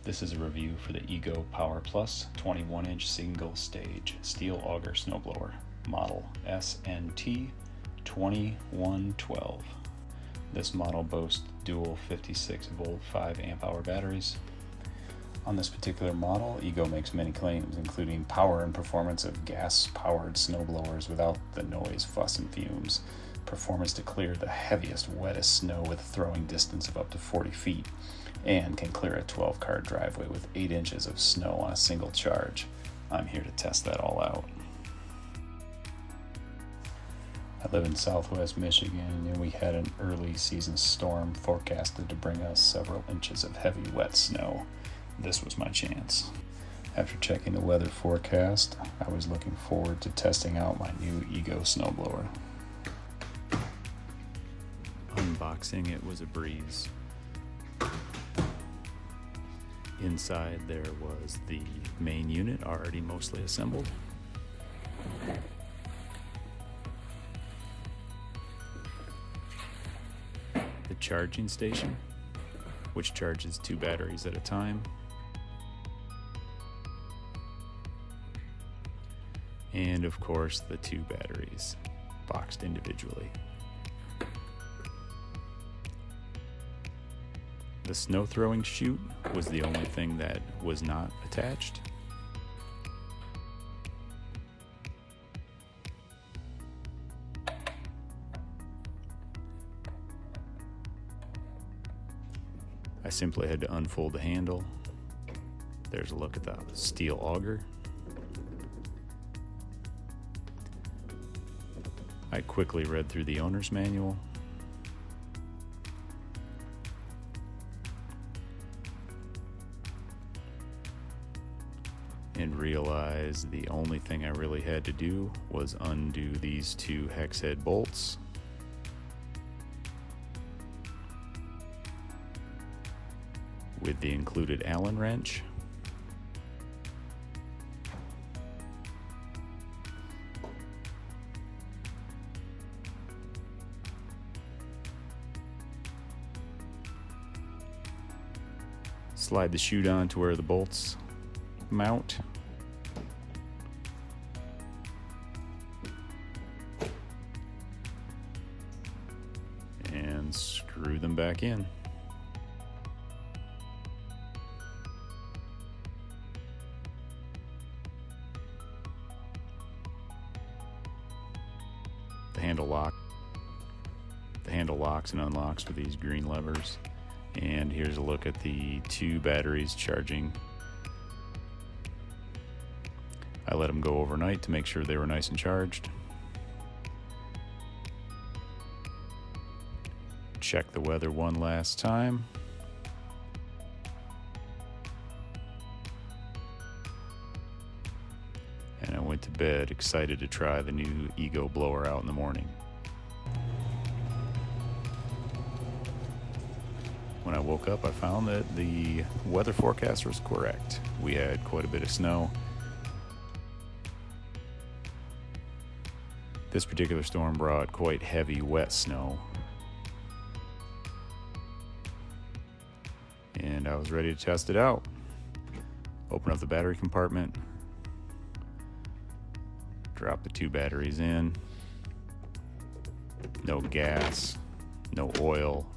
This is a review for the Ego Power Plus 21-inch single stage steel auger snowblower, model SNT2112. This model boasts dual 56 volt 5 amp hour batteries. On this particular model, Ego makes many claims, including power and performance of gas-powered snowblowers without the noise, fuss, and fumes, performance to clear the heaviest, wettest snow with a throwing distance of up to 40 feet, and can clear a 12-car driveway with 8 inches of snow on a single charge. I'm here to test that all out. I live in southwest Michigan, and we had an early season storm forecasted to bring us several inches of heavy, wet snow. This was my chance. After checking the weather forecast, I was looking forward to testing out my new Ego snowblower. Unboxing it was a breeze. Inside there was the main unit already mostly assembled. The charging station, which charges 2 batteries at a time. And of course the 2 batteries, boxed individually. The snow throwing chute was the only thing that was not attached. I simply had to unfold the handle. There's a look at the steel auger. I quickly read through the owner's manual. And realized the only thing I really had to do was undo these 2 hex head bolts. With the included Allen wrench. Slide the chute on to where the bolts mount. And screw them back in. The handle locks and unlocks with these green levers. And here's a look at the 2 batteries charging. I let them go overnight to make sure they were nice and charged. Check the weather one last time. And I went to bed excited to try the new Ego blower out in the morning. When I woke up, I found that the weather forecast was correct. We had quite a bit of snow. This particular storm brought quite heavy, wet snow. And I was ready to test it out. Open up the battery compartment. Drop the 2 batteries in. No gas, no oil.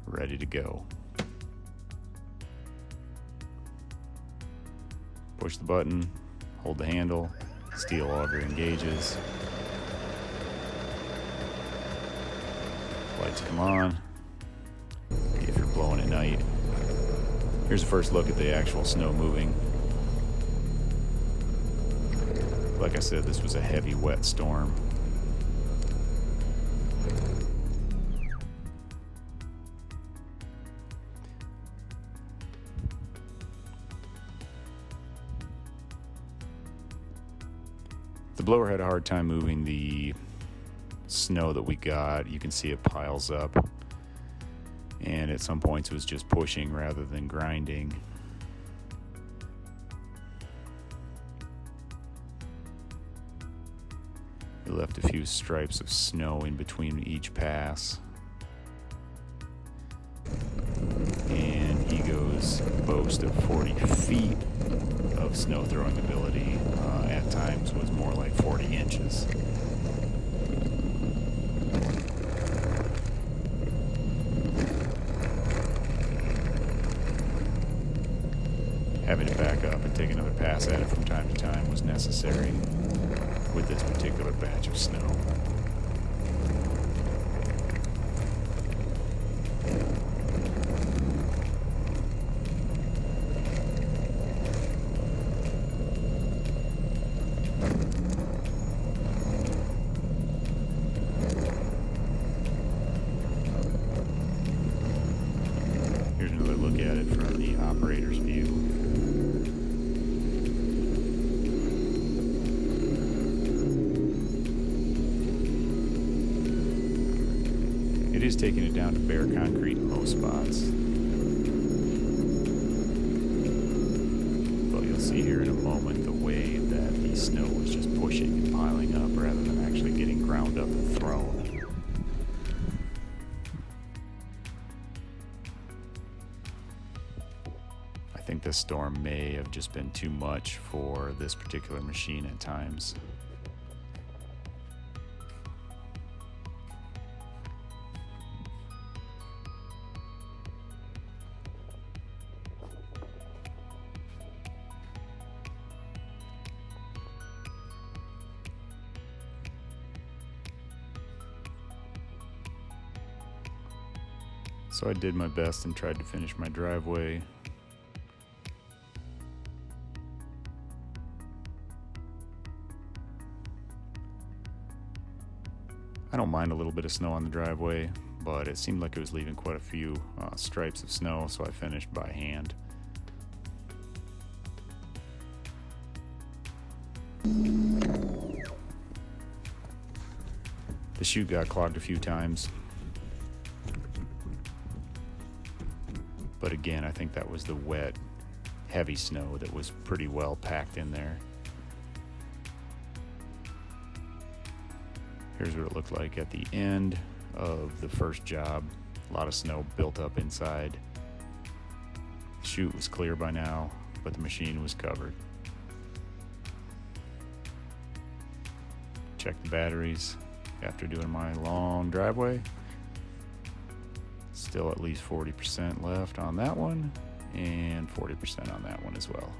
Ready to go. Push the button, hold the handle, steel auger engages. Lights come on. If you're blowing at night. Here's a first look at the actual snow moving. Like I said, this was a heavy, wet storm. The blower had a hard time moving the snow that we got. You can see it piles up. And at some points it was just pushing rather than grinding. It left a few stripes of snow in between each pass. And Ego boast of 40 feet of snow throwing ability. At times was more like 40 inches. Having to back up and take another pass at it from time to time was necessary with this particular batch of snow. Here's another look at it from the operator's view. It is taking it down to bare concrete in most spots. But you'll see here in a moment the way that the snow was just pushing and piling up rather than actually getting ground up and thrown. I think this storm may have just been too much for this particular machine at times. So I did my best and tried to finish my driveway. I don't mind a little bit of snow on the driveway, but it seemed like it was leaving quite a few stripes of snow, so I finished by hand. The chute got clogged a few times. But again, I think that was the wet, heavy snow that was pretty well packed in there. Here's what it looked like at the end of the first job. A lot of snow built up inside. The chute was clear by now, but the machine was covered. Check the batteries after doing my long driveway. Still at least 40% left on that one, and 40% on that one as well.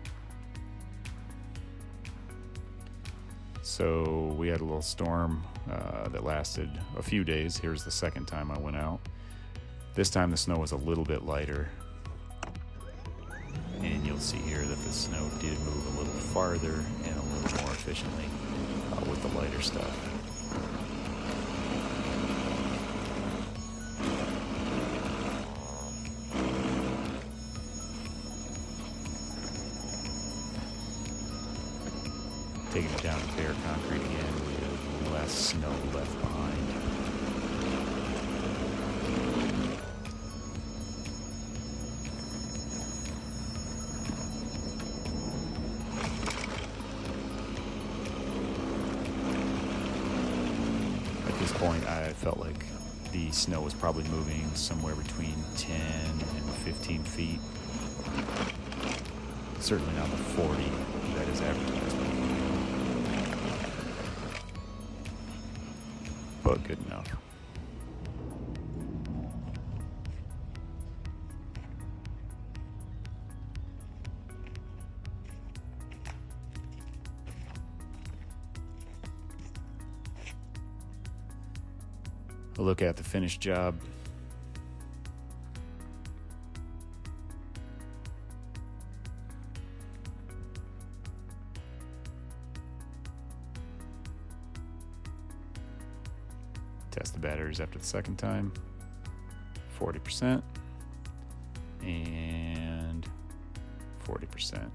So we had a little storm that lasted a few days. Here's the second time I went out. This time the snow was a little bit lighter, and you'll see here that the snow did move a little farther and a little more efficiently with the lighter stuff. Taking it down to bare concrete again with less snow left behind. At this point, I felt like the snow was probably moving somewhere between 10 and 15 feet. Certainly not the 40 that is advertised. But good enough. A look at the finished job. Test the batteries after the second time. 40% and 40%.